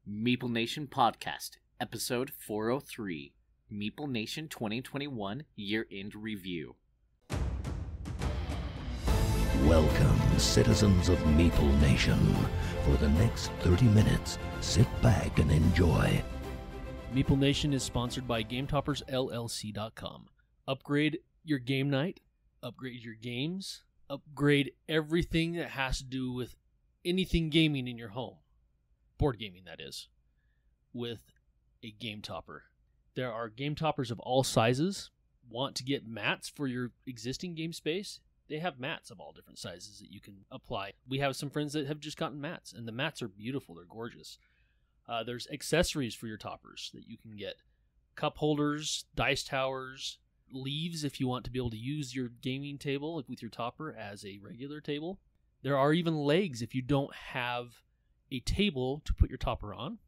Meeple Nation Podcast, Episode 403, Meeple Nation 2021 Year-End Review. Welcome, citizens of Meeple Nation. For the next 30 minutes, sit back and enjoy. Meeple Nation is sponsored by GameToppersLLC.com. Upgrade your game night, upgrade your games, upgrade everything that has to do with anything gaming in your home. Board gaming, that is, with a Game Topper. There are Game Toppers of all sizes. Want to get mats for your existing game space? They have mats of all different sizes that you can apply. We have some friends that have just gotten mats, and the mats are beautiful. They're gorgeous. There's accessories for your toppers that you can get. Cup holders, dice towers, leaves if you want to be able to use your gaming table with your topper as a regular table. There are even legs if you don't have a table to put your topper on.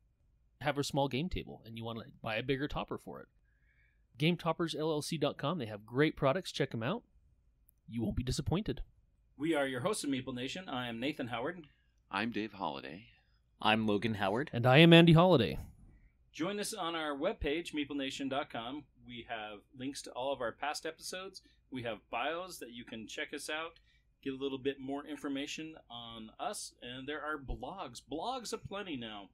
Have a small game table and you want to buy a bigger topper for it. GameToppersLLC.com. They have great products. Check them out. You won't be disappointed. We are your hosts of Meeple Nation. I am Nathan Howard. I'm Dave Holliday. I'm Logan Howard. And I am Andy Holliday. Join us on our webpage, meeplenation.com. We have links to all of our past episodes. We have bios that you can check us out, get a little bit more information on us, and there are blogs aplenty now.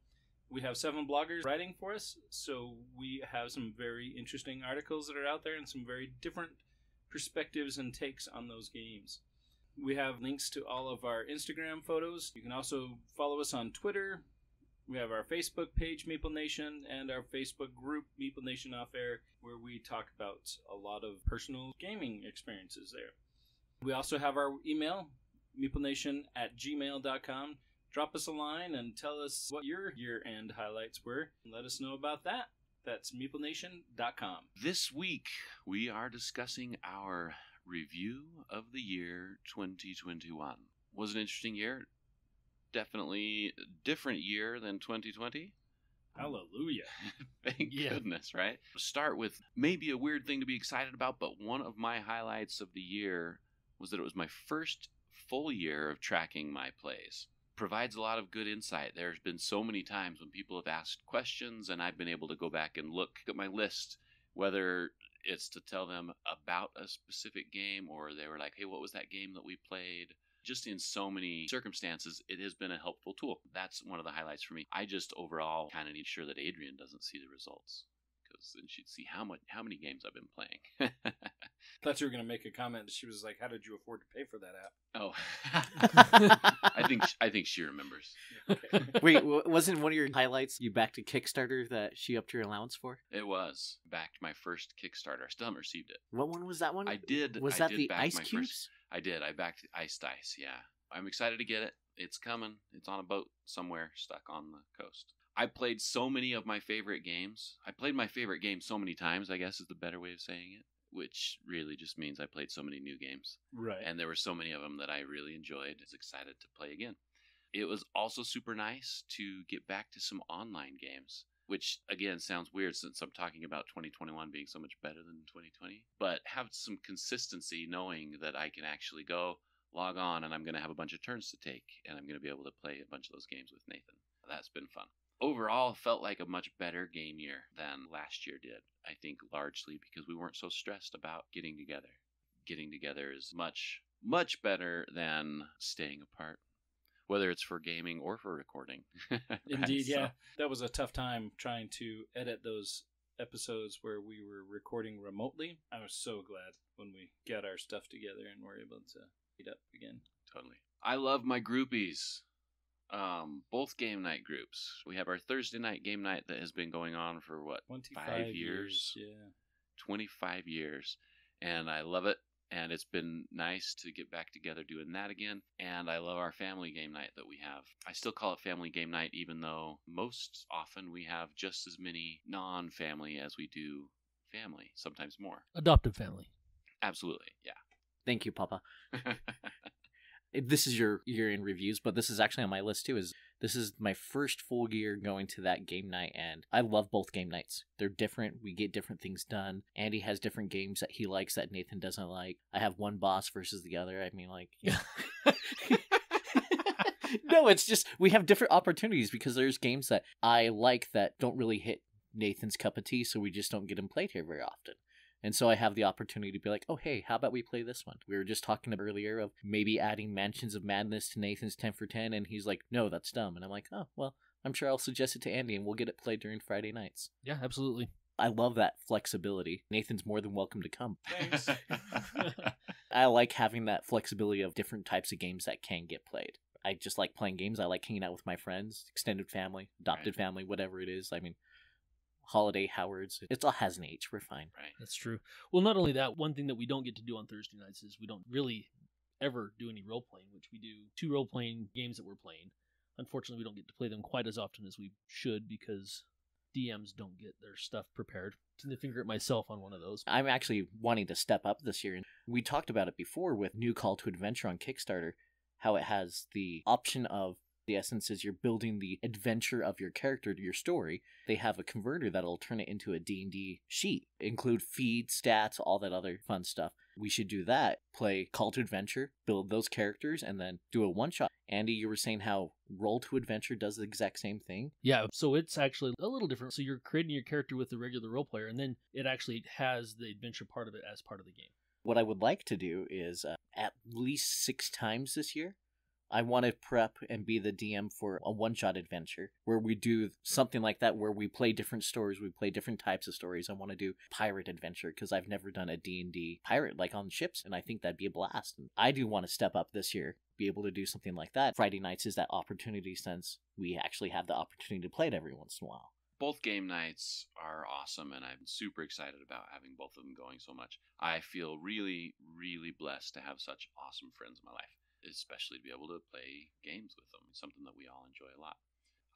We have 7 bloggers writing for us, so we have some very interesting articles that are out there and some very different perspectives and takes on those games. We have links to all of our Instagram photos. You can also follow us on Twitter. We have our Facebook page, Meeple Nation, and our Facebook group, Meeple Nation Off Air, where we talk about a lot of personal gaming experiences there. We also have our email, meeplenation@gmail.com. Drop us a line and tell us what your year-end highlights were, and let us know about that. That's meeplenation.com. This week, we are discussing our review of the year 2021. Was an interesting year. Definitely a different year than 2020. Hallelujah. Thank goodness, right? Start with maybe a weird thing to be excited about, but one of my highlights of the year was that it was my first full year of tracking my plays. Provides a lot of good insight. There's been so many times when people have asked questions and I've been able to go back and look at my list, whether it's to tell them about a specific game or they were like, hey, what was that game that we played? Just in so many circumstances, it has been a helpful tool. That's one of the highlights for me. I just overall kind of need sure that Adrienne doesn't see the results, because then she'd see how many games I've been playing. I thought you were going to make a comment. She was like, how did you afford to pay for that app? Oh. I think she remembers. Okay. Wait, wasn't one of your highlights you backed a Kickstarter that she upped your allowance for? It was. Backed my first Kickstarter. I still haven't received it. What one was that one? I did. Was that the Ice Cubes? I did. I backed Ice Dice, yeah. I'm excited to get it. It's coming. It's on a boat somewhere stuck on the coast. I played so many of my favorite games. I played my favorite game so many times, I guess is the better way of saying it, which really just means I played so many new games. Right. And there were so many of them that I really enjoyed. I was excited to play again. It was also super nice to get back to some online games, which, again, sounds weird since I'm talking about 2021 being so much better than 2020. But have some consistency knowing that I can actually go log on and I'm going to have a bunch of turns to take and I'm going to be able to play a bunch of those games with Nathan. That's been fun. Overall, felt like a much better game year than last year did. I think largely because we weren't so stressed about getting together. Getting together is much, much better than staying apart, whether it's for gaming or for recording. Indeed, yeah. That was a tough time trying to edit those episodes where we were recording remotely. I was so glad when we got our stuff together and were able to meet up again. Totally. I love my groupies. Both game night groups. We have our Thursday night game night that has been going on for 25 years? Yeah. 25 years. And I love it. And it's been nice to get back together doing that again. And I love our family game night that we have. I still call it family game night, even though most often we have just as many non-family as we do family, sometimes more. Adoptive family. Absolutely, yeah. Thank you, Papa. This is your year-end reviews, but this is actually on my list too. This is my first full year going to that game night, and I love both game nights. They're different. We get different things done. Andy has different games that he likes that Nathan doesn't like. I have one boss versus the other. I mean, like, No, it's just we have different opportunities because there's games that I like that don't really hit Nathan's cup of tea, so we just don't get them played here very often. And so I have the opportunity to be like, oh, hey, how about we play this one? We were just talking earlier of maybe adding Mansions of Madness to Nathan's 10 for 10, and he's like, no, that's dumb. And I'm like, oh, well, I'm sure I'll suggest it to Andy, and we'll get it played during Friday nights. Yeah, absolutely. I love that flexibility. Nathan's more than welcome to come. Thanks. I like having that flexibility of different types of games that can get played. I just like playing games. I like hanging out with my friends, extended family, adopted family, whatever it is. I mean, holiday Howards. It all has an H. We're fine. Right. That's true. Well, not only that, one thing that we don't get to do on Thursday nights is we don't really ever do any role-playing, which we do 2 role-playing games that we're playing. Unfortunately, we don't get to play them quite as often as we should because DMs don't get their stuff prepared. To finger it myself on one of those. I'm actually wanting to step up this year. We talked about it before with New Call to Adventure on Kickstarter, how it has the option of, the essence is you're building the adventure of your character to your story. They have a converter that'll turn it into a D&D sheet, include feed, stats, all that other fun stuff. We should do that. Play Call to Adventure, build those characters, and then do a one-shot. Andy, you were saying how Roll to Adventure does the exact same thing? Yeah, so it's actually a little different. So you're creating your character with the regular role player, and then it actually has the adventure part of it as part of the game. What I would like to do is at least 6 times this year, I want to prep and be the DM for a one-shot adventure where we do something like that, where we play different stories, we play different types of stories. I want to do pirate adventure because I've never done a D&D pirate like on ships, and I think that'd be a blast. And I do want to step up this year, be able to do something like that. Friday nights is that opportunity since we actually have the opportunity to play it every once in a while. Both game nights are awesome, and I'm super excited about having both of them going so much. I feel really, really blessed to have such awesome friends in my life, especially to be able to play games with them. It's something that we all enjoy a lot.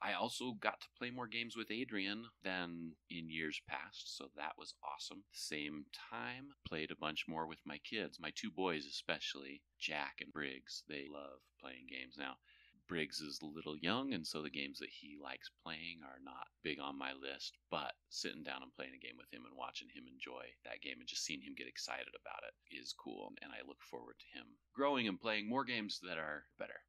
I also got to play more games with Adrian than in years past, so that was awesome. Same time, played a bunch more with my kids, my 2 boys especially, Jack and Briggs. They love playing games now. Briggs is a little young, and so the games that he likes playing are not big on my list, but sitting down and playing a game with him and watching him enjoy that game and just seeing him get excited about it is cool, and I look forward to him growing and playing more games that are better.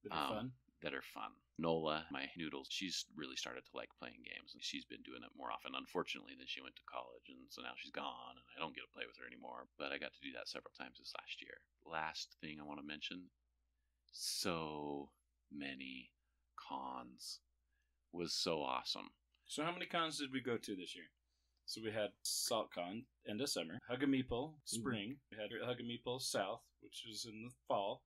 That are fun. Nola, my noodles, she's really started to like playing games, and she's been doing it more often, unfortunately, than she went to college, and so now she's gone, and I don't get to play with her anymore, but I got to do that several times this last year. Last thing I want to mention, so many cons, was so awesome. So how many cons did we go to this year? So we had SaltCon, end of summer. Hug a Meeple, spring. We had Hug a Meeple South, which was in the fall.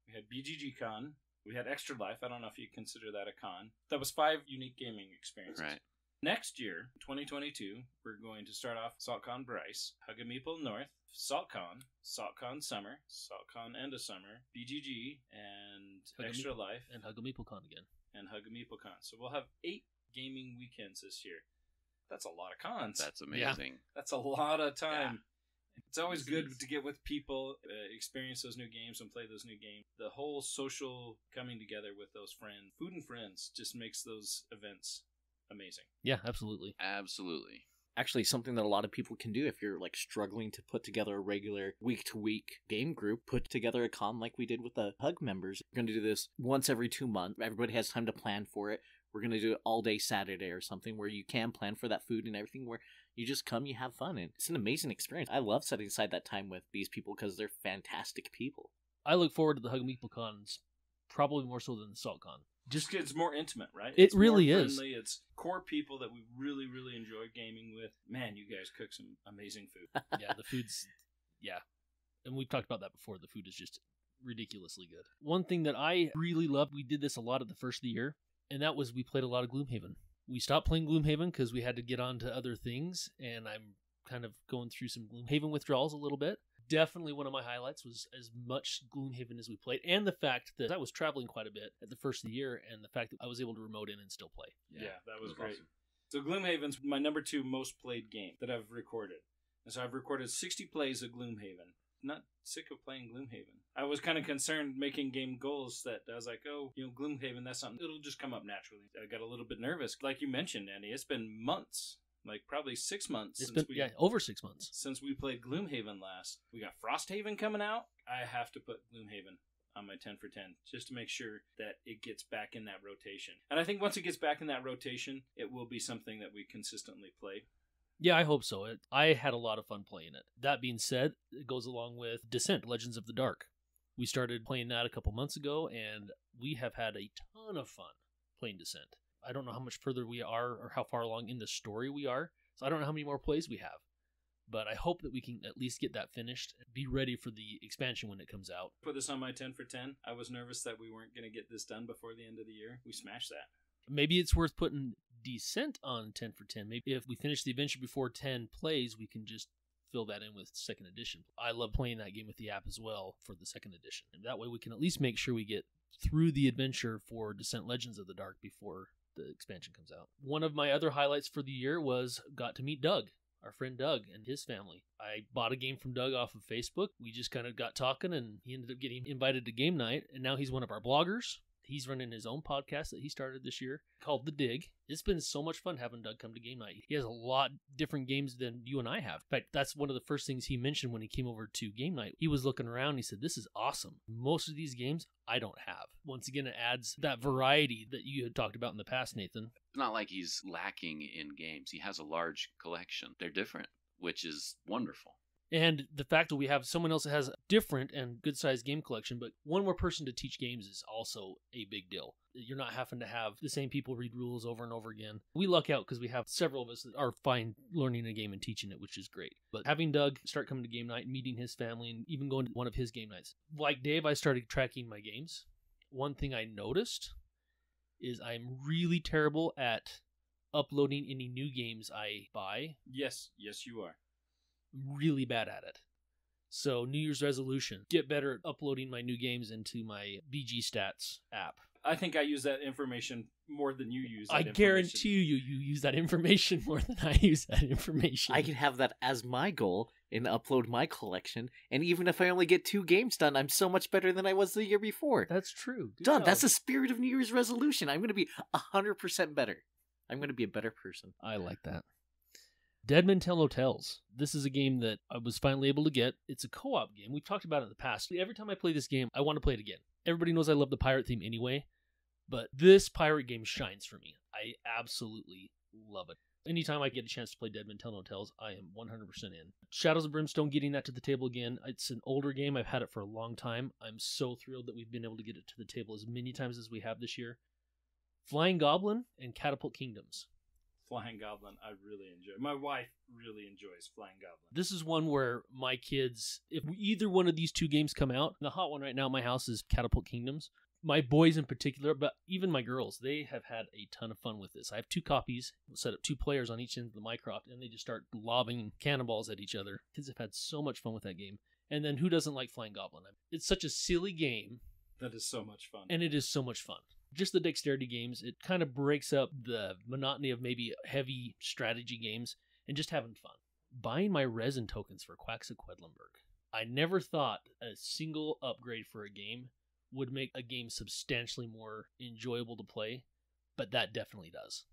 We had BGG Con. We had Extra Life. I don't know if you consider that a con. That was 5 unique gaming experiences. Right. Next year, 2022, we're going to start off SaltCon Bryce, Hug a Meeple North, SaltCon, SaltCon Summer, SaltCon End of Summer, BGG, and Extra Life. And Hug a MeepleCon again. And Hug a MeepleCon. So we'll have 8 gaming weekends this year. That's a lot of cons. That's amazing. Yeah. That's a lot of time. Yeah. It's always good to get with people, experience those new games, and play those new games. The whole social coming together with those friends, food and friends, just makes those events amazing. Yeah, absolutely. Absolutely. Actually, something that a lot of people can do if you're like struggling to put together a regular week-to-week game group, put together a con like we did with the Hug members. We're going to do this once every 2 months. Everybody has time to plan for it. We're going to do it all day Saturday or something where you can plan for that food and everything, where you just come, you have fun, and it's an amazing experience. I love setting aside that time with these people because they're fantastic people. I look forward to the Hug MeepleCons probably more so than the SaltCon. Just it's more intimate, right? It It's really more is. friendly. It's core people that we really, really enjoy gaming with. Man, you guys cook some amazing food. Yeah, the food's, yeah. And we've talked about that before. The food is just ridiculously good. One thing that I really loved, we did this a lot at the first of the year, and that was we played a lot of Gloomhaven. We stopped playing Gloomhaven because we had to get on to other things, and I'm kind of going through some Gloomhaven withdrawals a little bit. Definitely one of my highlights was as much Gloomhaven as we played, and the fact that I was traveling quite a bit at the first of the year, and the fact that I was able to remote in and still play. Yeah, that was It was great. awesome. So Gloomhaven's my number 2 most played game that I've recorded. And so I've recorded 60 plays of Gloomhaven. Not sick of playing Gloomhaven. I was kind of concerned making game goals that I was like, oh, Gloomhaven, that's something, it'll just come up naturally. I got a little bit nervous. Like you mentioned, Andy, it's been months. Like probably 6 months Over 6 months since we played Gloomhaven last. We got Frosthaven coming out. I have to put Gloomhaven on my 10 for 10, just to make sure that it gets back in that rotation. And I think once it gets back in that rotation, it will be something that we consistently play. Yeah, I hope so. I had a lot of fun playing it. That being said, it goes along with Descent, Legends of the Dark. We started playing that a couple months ago, and we have had a ton of fun playing Descent. I don't know how much further we are or how far along in the story we are, so I don't know how many more plays we have. But I hope that we can at least get that finished and be ready for the expansion when it comes out. Put this on my 10 for 10. I was nervous that we weren't going to get this done before the end of the year. We smashed that. Maybe it's worth putting Descent on 10 for 10. Maybe if we finish the adventure before 10 plays, we can just fill that in with second edition. I love playing that game with the app as well for the second edition. And that way we can at least make sure we get through the adventure for Descent Legends of the Dark before the expansion comes out. One of my other highlights for the year was got to meet Doug, our friend Doug and his family. I bought a game from Doug off of Facebook. We just kind of got talking, and he ended up getting invited to game night, and now he's one of our bloggers. He's running his own podcast that he started this year called The Dig. It's been so much fun having Doug come to game night. He has a lot different games than you and I have. In fact, that's one of the first things he mentioned when he came over to game night. He was looking around and he said, "This is awesome. Most of these games I don't have." Once again, it adds that variety that you had talked about in the past, Nathan. It's not like he's lacking in games. He has a large collection. They're different, which is wonderful. And the fact that we have someone else that has a different and good-sized game collection, but one more person to teach games is also a big deal. You're not having to have the same people read rules over and over again. We luck out because we have several of us that are fine learning a game and teaching it, which is great. But having Doug start coming to game night, meeting his family, and even going to one of his game nights. Like Dave, I started tracking my games. One thing I noticed is I'm really terrible at uploading any new games I buy. Yes, you are. Really bad at it. So New Year's resolution, get better at uploading my new games into my BG Stats app. I think I use that information more than you use that I information. guarantee you use that information more than I use that information. I can have that as my goal and upload my collection, and even if I only get 2 games done, I'm so much better than I was the year before. That's true. Good Done. job. That's the spirit of New Year's resolution. I'm going to be 100% better. I'm going to be a better person. I like that. Dead Men Tell No Tales. This is a game that I was finally able to get. It's a co-op game. We've talked about it in the past. Every time I play this game, I want to play it again. Everybody knows I love the pirate theme anyway, but this pirate game shines for me. I absolutely love it. Anytime I get a chance to play Dead Men Tell No Tales, I am 100% in. Shadows of Brimstone, getting that to the table again. It's an older game. I've had it for a long time. I'm so thrilled that we've been able to get it to the table as many times as we have this year. Flying Goblin and Catapult Kingdoms. Flying Goblin, I really enjoy. My wife really enjoys Flying Goblin. This is one where my kids, if either one of these 2 games come out, the hot one right now at my house is Catapult Kingdoms. My boys in particular, but even my girls, they have had a ton of fun with this. I have 2 copies, set up 2 players on each end of the Mycroft, and they just start lobbing cannonballs at each other. Kids have had so much fun with that game. And then who doesn't like Flying Goblin? It's such a silly game. That is so much fun. And it is so much fun. Just the dexterity games, it kind of breaks up the monotony of maybe heavy strategy games and just having fun. Buying my resin tokens for Quacks of Quedlinburg. I never thought a single upgrade for a game would make a game substantially more enjoyable to play, but that definitely does.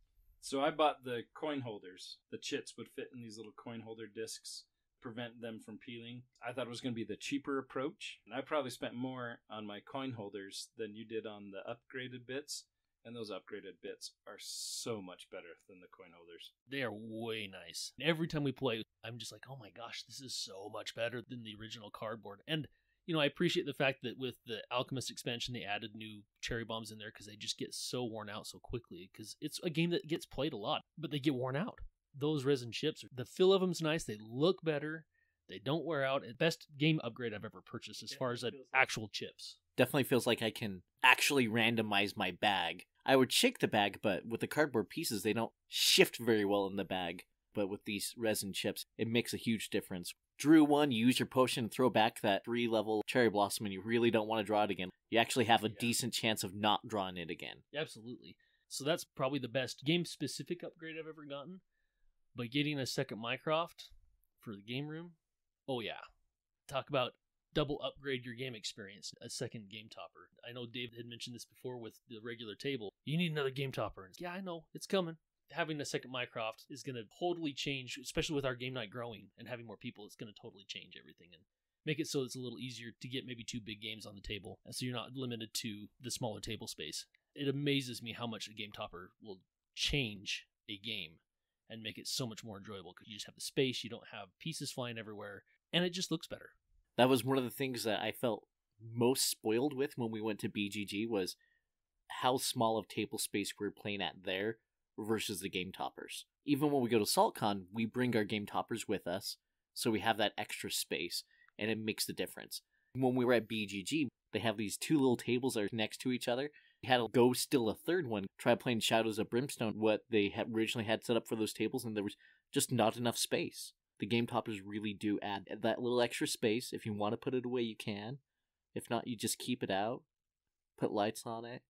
So I bought the coin holders. The chits would fit in these little coin holder discs, prevent them from peeling. I thought it was going to be the cheaper approach, and I probably spent more on my coin holders than you did on the upgraded bits, and those upgraded bits are so much better than the coin holders. They are way nice. Every time we play, I'm just like, oh my gosh, this is so much better than the original cardboard. And I appreciate the fact that with the Alchemist expansion, they added new cherry bombs in there because they just get so worn out so quickly, because it's a game that gets played a lot, but they get worn out. Those resin chips, the feel of them's nice. They look better. They don't wear out. Best game upgrade I've ever purchased as far as actual chips. Definitely feels like I can actually randomize my bag. I would shake the bag, but with the cardboard pieces, they don't shift very well in the bag. But with these resin chips, it makes a huge difference. Drew one, you use your potion and throw back that 3-level cherry blossom, and you really don't want to draw it again. You actually have a decent chance of not drawing it again. Absolutely. So that's probably the best game-specific upgrade I've ever gotten. But getting a second Mycroft for the game room, oh yeah. Talk about double upgrade your game experience, a second game topper. I know Dave had mentioned this before with the regular table. You need another game topper. Yeah, I know. It's coming. Having a second Mycroft is going to totally change, especially with our game night growing and having more people, it's going to totally change everything. And make it so it's a little easier to get maybe 2 big games on the table, and so you're not limited to the smaller table space. It amazes me how much a game topper will change a game and make it so much more enjoyable, because you just have the space, you don't have pieces flying everywhere, and it just looks better. That was one of the things that I felt most spoiled with when we went to BGG, was how small of table space we were playing at there versus the game toppers. Even when we go to SaltCon, we bring our game toppers with us, so we have that extra space, and it makes the difference. When we were at BGG, they have these 2 little tables that are next to each other. We had to go steal a third one, try playing Shadows of Brimstone, what they had originally had set up for those tables, and there was just not enough space. The game toppers really do add that little extra space. If you want to put it away, you can. If not, you just keep it out, put lights on it,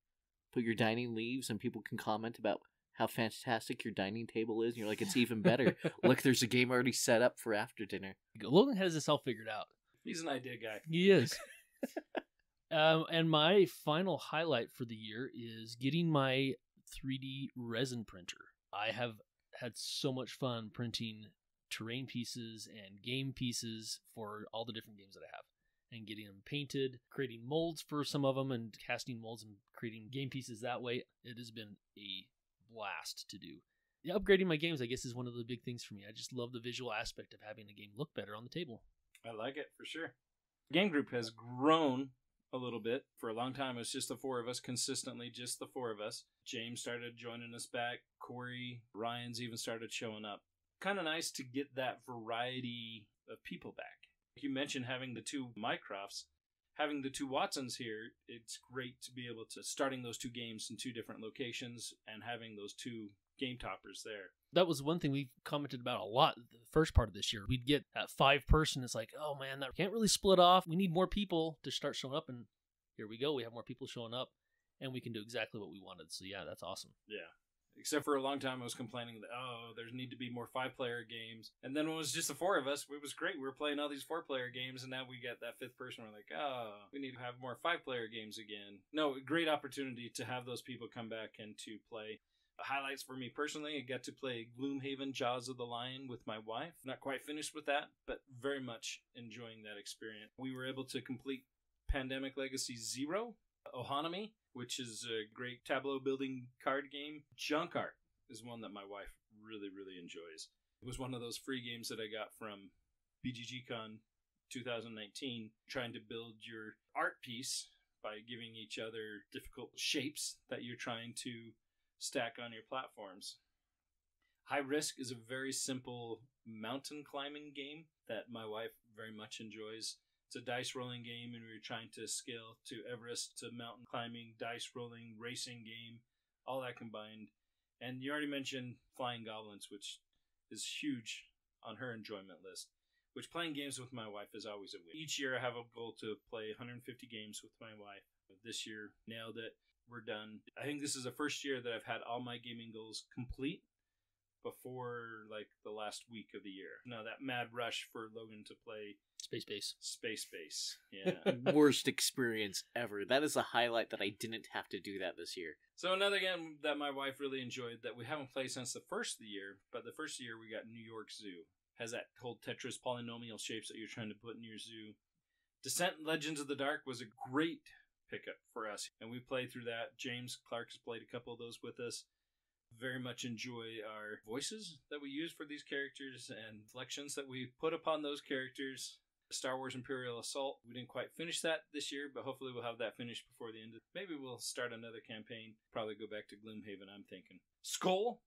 put your dining leaves, and people can comment about how fantastic your dining table is. And you're like, it's even better. Look, there's a game already set up for after dinner. Logan has this all figured out. He's an idea guy. He is. And my final highlight for the year is getting my 3D resin printer. I have had so much fun printing terrain pieces and game pieces for all the different games that I have, and getting them painted, creating molds for some of them, and casting molds and creating game pieces that way. It has been a blast to do. Yeah, upgrading my games, I guess, is one of the big things for me. I just love the visual aspect of having a game look better on the table. I like it, for sure. Game group has grown a little bit. For a long time, it was just the 4 of us, consistently just the 4 of us. James started joining us back. Corey, Ryan's even started showing up. Kind of nice to get that variety of people back. You mentioned having the 2 Mycrofts. Having the 2 Watsons here, it's great to be able to starting those 2 games in 2 different locations and having those 2 game toppers there. That was one thing we commented about a lot the first part of this year. We'd get that 5-person. It's like, oh man, that can't really split off. We need more people to start showing up, and here we go. We have more people showing up, and we can do exactly what we wanted. So yeah, that's awesome. Yeah. Except for a long time I was complaining that, there need to be more 5-player games. And then when it was just the 4 of us, it was great. We were playing all these 4-player games, and now we got that 5th person. We're like, we need to have more 5-player games again. No, great opportunity to have those people come back and to play. Highlights for me personally, I got to play Gloomhaven Jaws of the Lion with my wife. Not quite finished with that, but very much enjoying that experience. We were able to complete Pandemic Legacy 0, Ohanami, which is a great tableau building card game. Junk Art is one that my wife really, really enjoys. It was one of those free games that I got from BGGCon 2019, trying to build your art piece by giving each other difficult shapes that you're trying to stack on your platforms. High Risk is a very simple mountain climbing game that my wife very much enjoys. It's a dice rolling game, and we're trying to scale to Everest, to mountain climbing, dice rolling, racing game, all that combined. And you already mentioned Flying Goblins, which is huge on her enjoyment list, which playing games with my wife is always a win. Each year I have a goal to play 150 games with my wife. This year, nailed it. We're done. I think this is the first year that I've had all my gaming goals complete before like the last week of the year. Now that mad rush for Logan to play Space Base. Yeah. Worst experience ever. That is a highlight that I didn't have to do that this year. So another game that my wife really enjoyed that we haven't played since the first of the year, but the first year we got New York Zoo. Has that whole Tetris polynomial shapes that you're trying to put in your zoo. Descent Legends of the Dark was a great pickup for us, and we played through that. James Clark has played a couple of those with us. Very much enjoy our voices that we use for these characters and inflections that we put upon those characters. Star Wars Imperial Assault, we didn't quite finish that this year, but hopefully we'll have that finished before the end of maybe we'll start another campaign. Probably go back to Gloomhaven, I'm thinking. Skull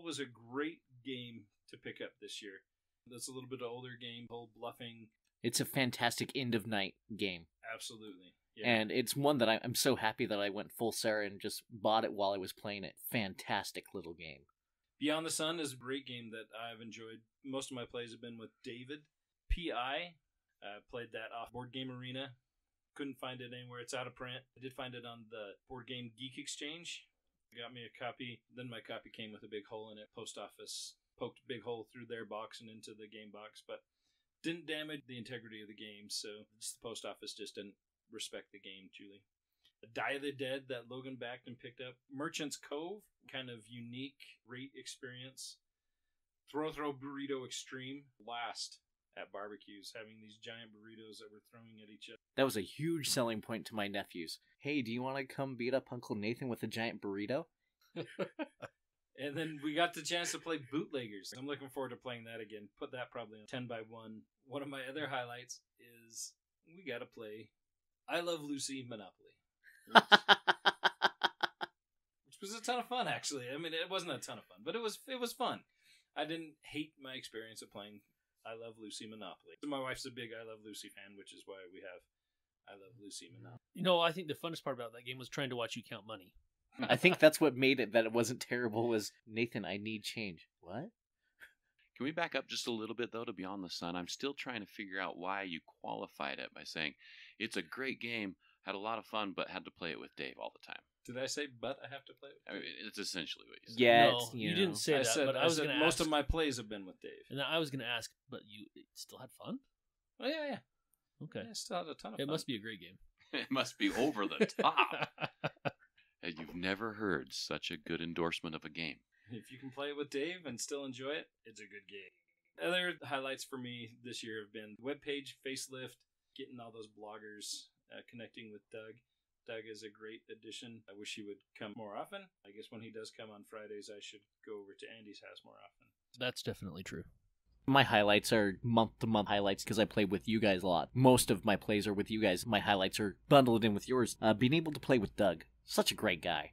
was a great game to pick up this year. That's a little bit of older game, whole bluffing. It's a fantastic end of night game. Absolutely. Yeah. And it's one that I'm so happy that I went full Sarah and just bought it while I was playing it. Fantastic little game. Beyond the Sun is a great game that I've enjoyed. Most of my plays have been with David. P.I. Played that off Board Game Arena. Couldn't find it anywhere. It's out of print. I did find it on the Board Game Geek Exchange. Got me a copy. Then my copy came with a big hole in it. Post office poked a big hole through their box and into the game box, but didn't damage the integrity of the game, so the post office just didn't respect the game, Julie. Die of the Dead that Logan backed and picked up. Merchant's Cove, kind of unique, great experience. Throw Burrito Extreme, last at barbecues, having these giant burritos that we're throwing at each other. That was a huge selling point to my nephews. Hey, do you want to come beat up Uncle Nathan with a giant burrito? And then we got the chance to play Bootleggers. I'm looking forward to playing that again. Put that probably on 10 by 1. One of my other highlights is we got to play I Love Lucy Monopoly. Which was a ton of fun, actually. I mean, it wasn't a ton of fun, but it was fun. I didn't hate my experience of playing I Love Lucy Monopoly. My wife's a big I Love Lucy fan, which is why we have I Love Lucy Monopoly. You know, I think the funnest part about that game was trying to watch you count money. I think that's what made it that it wasn't terrible was, Nathan, I need change. What? Can we back up just a little bit, though, to Beyond the Sun? I'm still trying to figure out why you qualified it by saying it's a great game, had a lot of fun, but had to play it with Dave all the time. Did I say, but I have to play it with Dave? I mean, it's essentially what you said. Yeah, No, it's, you know. didn't say that, but I was going to ask. most of my plays have been with Dave. And I was going to ask, but you still had fun? Oh, yeah. Okay. Yeah, I still had a ton of fun. It must be a great game. It must be over the top. And you've never heard such a good endorsement of a game. If you can play it with Dave and still enjoy it, it's a good game. Other highlights for me this year have been webpage facelift, getting all those bloggers connecting with Doug. Doug is a great addition. I wish he would come more often. I guess when he does come on Fridays, I should go over to Andy's house more often. That's definitely true. My highlights are month-to-month highlights because I play with you guys a lot. Most of my plays are with you guys. My highlights are bundled in with yours. Being able to play with Doug. Such a great guy.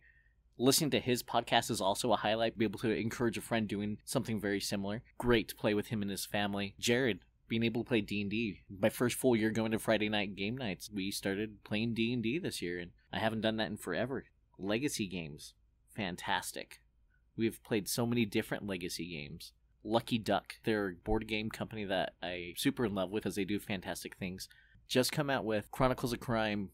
Listening to his podcast is also a highlight. Be able to encourage a friend doing something very similar. Great to play with him and his family. Jared, being able to play D&D. My first full year going to Friday night game nights. We started playing D&D this year, and I haven't done that in forever. Legacy games. Fantastic. We've played so many different legacy games. Lucky Duck, they're a board game company that I'm super in love with as they do fantastic things. Just come out with Chronicles of Crime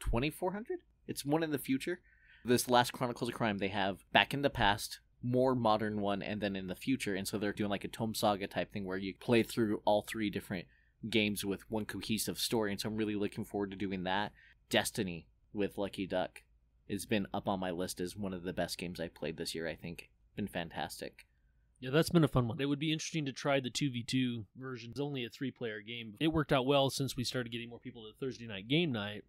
2400? It's one in the future. This last Chronicles of Crime, they have Back in the Past, more modern one, and then in the future. And so they're doing like a Tome Saga type thing where you play through all three different games with one cohesive story. And so I'm really looking forward to doing that. Destiny with Lucky Duck has been up on my list as one of the best games I've played this year, I think. Been fantastic. Yeah, that's been a fun one. It would be interesting to try the 2v2 version. It's only a 3-player game. It worked out well since we started getting more people to Thursday night game night.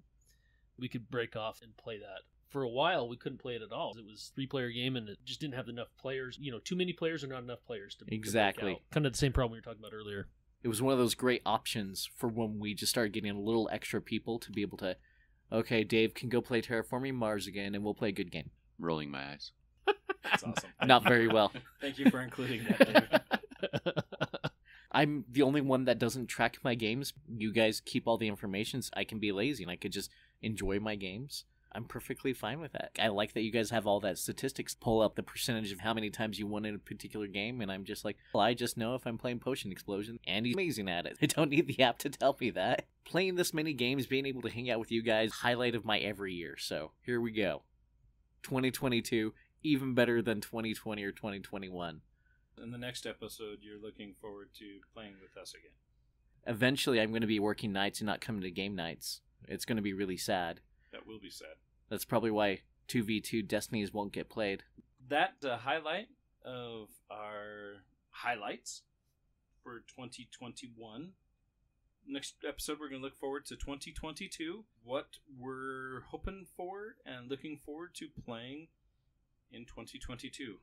We could break off and play that. For a while, we couldn't play it at all. It was a 3-player game, and it just didn't have enough players. You know, too many players or not enough players to Exactly. break out. Kind of the same problem we were talking about earlier. It was one of those great options for when we just started getting a little extra people to be able to, okay, Dave can go play Terraforming Mars again, and we'll play a good game. Rolling my eyes. That's awesome. Not very well. Thank you for including that, Dave. I'm the only one that doesn't track my games. You guys keep all the information. So I can be lazy, and I could just enjoy my games. I'm perfectly fine with that. I like that you guys have all that statistics, pull up the percentage of how many times you won in a particular game, and I'm just like, well, I just know if I'm playing Potion Explosion, and he's amazing at it. I don't need the app to tell me that. Playing this many games, being able to hang out with you guys, highlight of my every year. So here we go. 2022, even better than 2020 or 2021. In the next episode, you're looking forward to playing with us again. Eventually, I'm going to be working nights and not coming to game nights. It's going to be really sad. That will be sad. That's probably why 2v2 Destinies won't get played. That highlight of our highlights for 2021. Next episode, we're going to look forward to 2022. What we're hoping for and looking forward to playing in 2022.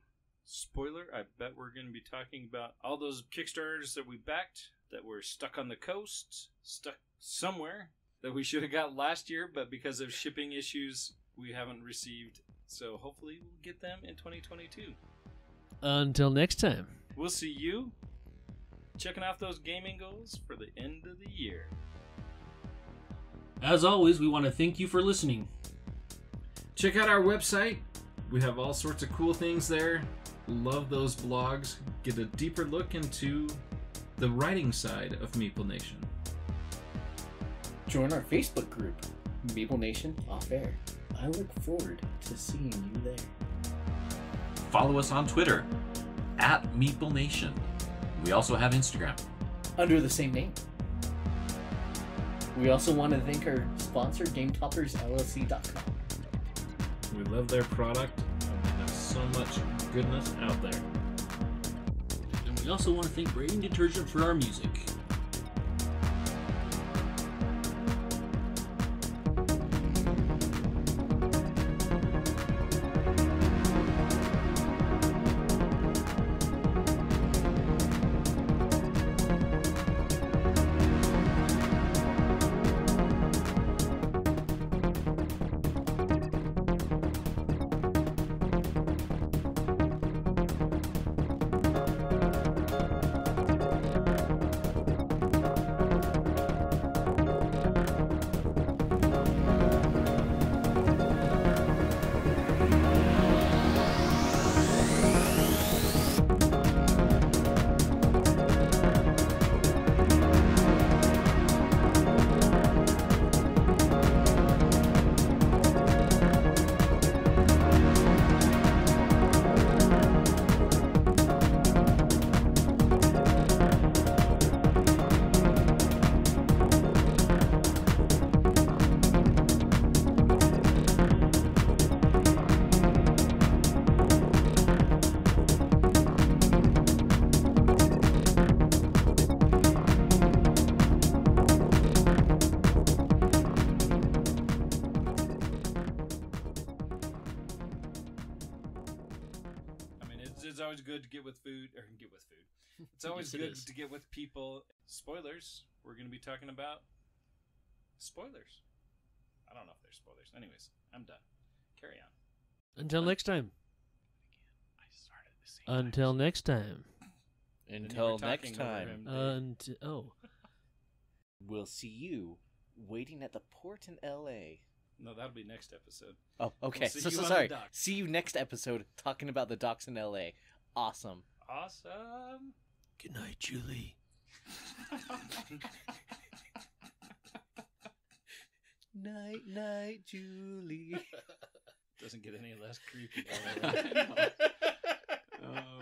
Spoiler, I bet we're going to be talking about all those Kickstarters that we backed, that were stuck on the coast, stuck somewhere, that we should have got last year, but because of shipping issues, we haven't received. So hopefully we'll get them in 2022. Until next time. We'll see you checking off those gaming goals for the end of the year. As always, we want to thank you for listening. Check out our website. We have all sorts of cool things there. Love those blogs. Get a deeper look into the writing side of Meeple Nation. Join our Facebook group, Meeple Nation Off Air. I look forward to seeing you there. Follow us on Twitter @MeepleNation. We also have Instagram. Under the same name. We also want to thank our sponsor, GameToppersLLC.com. We love their product, and they have so much goodness out there. And we also want to thank Braden Detergent for our music. It's always good to get with food. It's always Yes, it good is. to get with people. Spoilers. We're going to be talking about spoilers. I don't know if there's spoilers. Anyways, I'm done. Carry on. Until next time. I started the same Until time. next time. And you were Until talking next over time, him, Dave. Oh. we'll see you waiting at the port in L.A. No, that'll be next episode. Oh, okay. We'll see so you on the sorry. docks. See you next episode talking about the docks in L.A. Awesome. Awesome. Good night, Julie. Night, night, Julie. Doesn't get any less creepy. Oh,